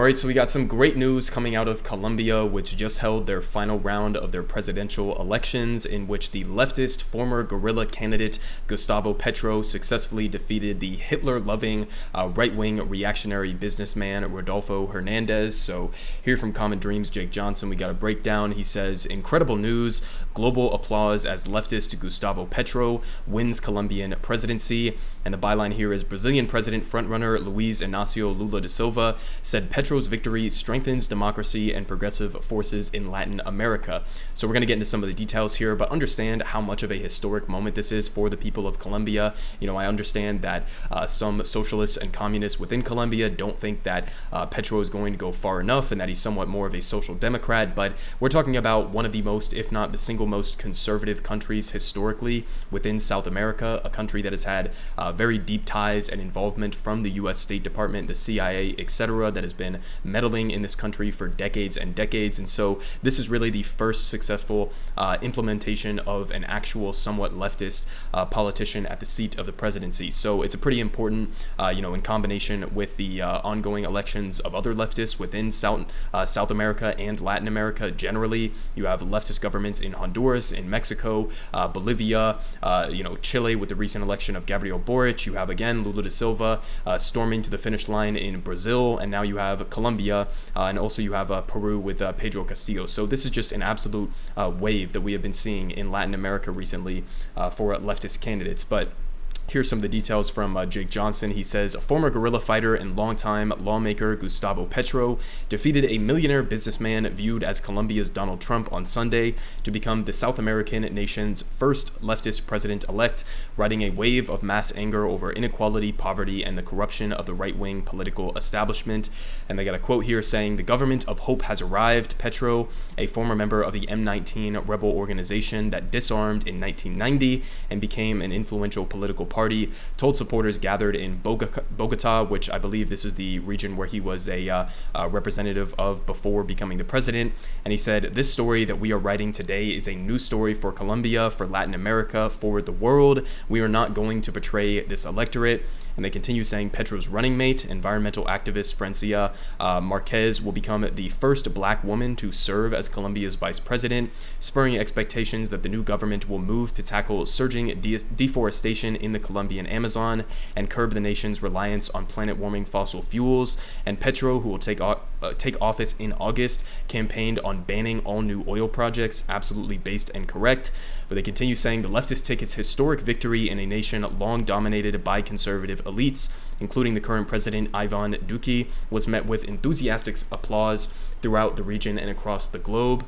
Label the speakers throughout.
Speaker 1: right, so we got some great news coming out of Colombia, which just held their final round of their presidential elections, in which the leftist former guerrilla candidate Gustavo Petro successfully defeated the Hitler-loving right-wing reactionary businessman Rodolfo Hernandez. So here from Common Dreams, Jake Johnson, we got a breakdown. He says, incredible news, global applause as leftist Gustavo Petro wins Colombian presidency. And the byline here is Brazilian president frontrunner Luiz Inácio Lula da Silva said Petro's victory strengthens democracy and progressive forces in Latin America. So we're going to get into some of the details here, but understand how much of a historic moment this is for the people of Colombia. You know, I understand that some socialists and communists within Colombia don't think that Petro is going to go far enough and that he's somewhat more of a social democrat, but we're talking about one of the most, if not the single most conservative countries historically within South America, a country that has had very deep ties and involvement from the U.S. State Department, the CIA, etc., that has been meddling in this country for decades and decades. And so this is really the first successful implementation of an actual somewhat leftist politician at the seat of the presidency. So it's a pretty important, in combination with the ongoing elections of other leftists within South America and Latin America generally. You have leftist governments in Honduras, in Mexico, Bolivia, Chile with the recent election of Gabriel Boric. You have, again, Lula da Silva storming to the finish line in Brazil, and now you have Colombia, and also you have Peru with Pedro Castillo. So this is just an absolute wave that we have been seeing in Latin America recently for leftist candidates. But here's some of the details from Jake Johnson. He says, a former guerrilla fighter and longtime lawmaker Gustavo Petro defeated a millionaire businessman viewed as Colombia's Donald Trump on Sunday to become the South American nation's first leftist president-elect, riding a wave of mass anger over inequality, poverty, and the corruption of the right-wing political establishment. And they got a quote here saying, the government of hope has arrived. Petro, a former member of the M19 rebel organization that disarmed in 1990 and became an influential political party, told supporters gathered in Bogota, which I believe this is the region where he was a representative of before becoming the president. And he said, this story that we are writing today is a new story for Colombia, for Latin America, for the world. We are not going to betray this electorate. And they continue saying Petro's running mate, environmental activist Francia Marquez, will become the first black woman to serve as Colombia's vice president, spurring expectations that the new government will move to tackle surging deforestation in the Colombian Amazon and curb the nation's reliance on planet-warming fossil fuels. And Petro, who will take office in August, campaigned on banning all new oil projects, absolutely based and correct. But they continue saying the leftist ticket's historic victory in a nation long dominated by conservative elites, including the current president Ivan Duque, was met with enthusiastic applause throughout the region and across the globe.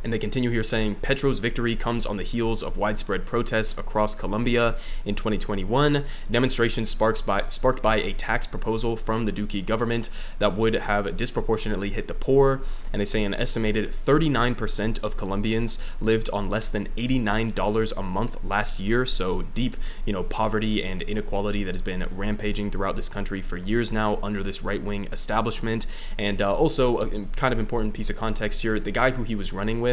Speaker 1: And they continue here saying Petro's victory comes on the heels of widespread protests across Colombia in 2021, demonstrations sparked by a tax proposal from the Duque government that would have disproportionately hit the poor. And they say an estimated 39% of Colombians lived on less than $89 a month last year. So deep, poverty and inequality that has been rampaging throughout this country for years now under this right-wing establishment. And also a kind of important piece of context here, the guy who he was running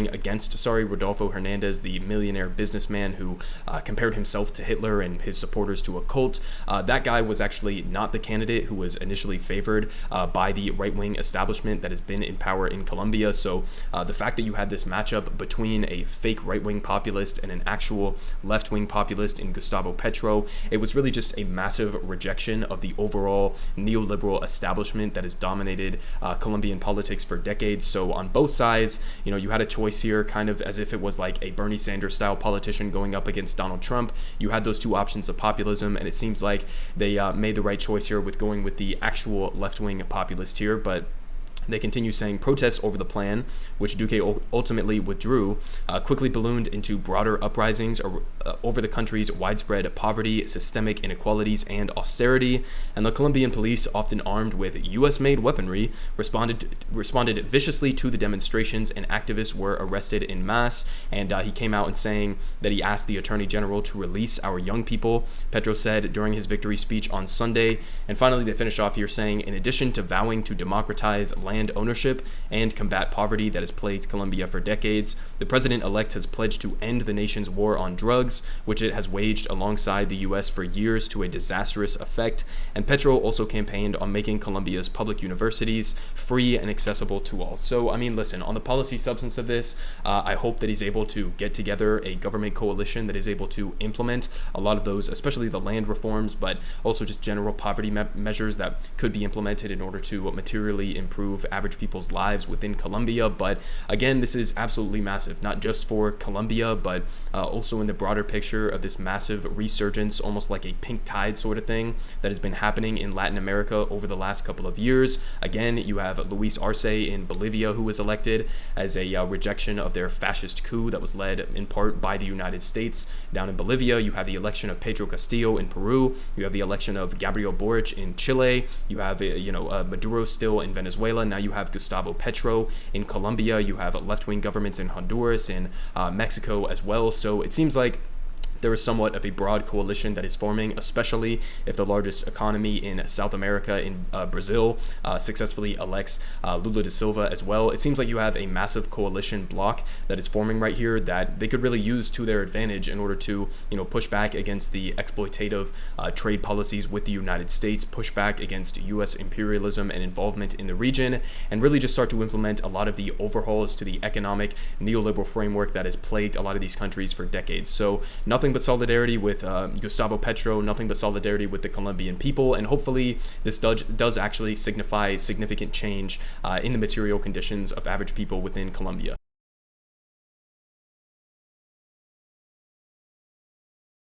Speaker 1: against, Rodolfo Hernandez, the millionaire businessman who compared himself to Hitler and his supporters to a cult. That guy was actually not the candidate who was initially favored by the right-wing establishment that has been in power in Colombia. So the fact that you had this matchup between a fake right-wing populist and an actual left-wing populist in Gustavo Petro, it was really just a massive rejection of the overall neoliberal establishment that has dominated Colombian politics for decades. So on both sides, you had a choice here, kind of as if it was like a Bernie Sanders style politician going up against Donald Trump. You had those two options of populism, and it seems like they made the right choice here with going with the actual left-wing populist here. But they continue saying protests over the plan, which Duque ultimately withdrew, quickly ballooned into broader uprisings over the country's widespread poverty, systemic inequalities, and austerity. And the Colombian police, often armed with U.S.-made weaponry, responded viciously to the demonstrations, and activists were arrested en masse. And he came out and saying that he asked the Attorney General to release our young people, Petro said during his victory speech on Sunday. And finally, they finished off here saying, in addition to vowing to democratize land ownership and combat poverty that has plagued Colombia for decades. The president-elect has pledged to end the nation's war on drugs, which it has waged alongside the U.S. for years to a disastrous effect. And Petro also campaigned on making Colombia's public universities free and accessible to all. So, I mean, listen, on the policy substance of this, I hope that he's able to get together a government coalition that is able to implement a lot of those, especially the land reforms, but also just general poverty measures that could be implemented in order to materially improve average people's lives within Colombia. But again, this is absolutely massive, not just for Colombia, but also in the broader picture of this massive resurgence, almost like a pink tide sort of thing that has been happening in Latin America over the last couple of years. Again, you have Luis Arce in Bolivia, who was elected as a rejection of their fascist coup that was led in part by the United States. Down in Bolivia, you have the election of Pedro Castillo in Peru. You have the election of Gabriel Boric in Chile. You have Maduro still in Venezuela. Now you have Gustavo Petro in Colombia. You have left-wing governments in Honduras, in Mexico as well. So it seems like there is somewhat of a broad coalition that is forming, especially if the largest economy in South America, in Brazil, successfully elects Lula da Silva as well. It seems like you have a massive coalition bloc that is forming right here that they could really use to their advantage in order to, push back against the exploitative trade policies with the United States, push back against U.S. imperialism and involvement in the region, and really just start to implement a lot of the overhauls to the economic neoliberal framework that has plagued a lot of these countries for decades. So nothing but solidarity with Gustavo Petro, nothing but solidarity with the Colombian people, and hopefully this does actually signify significant change in the material conditions of average people within Colombia.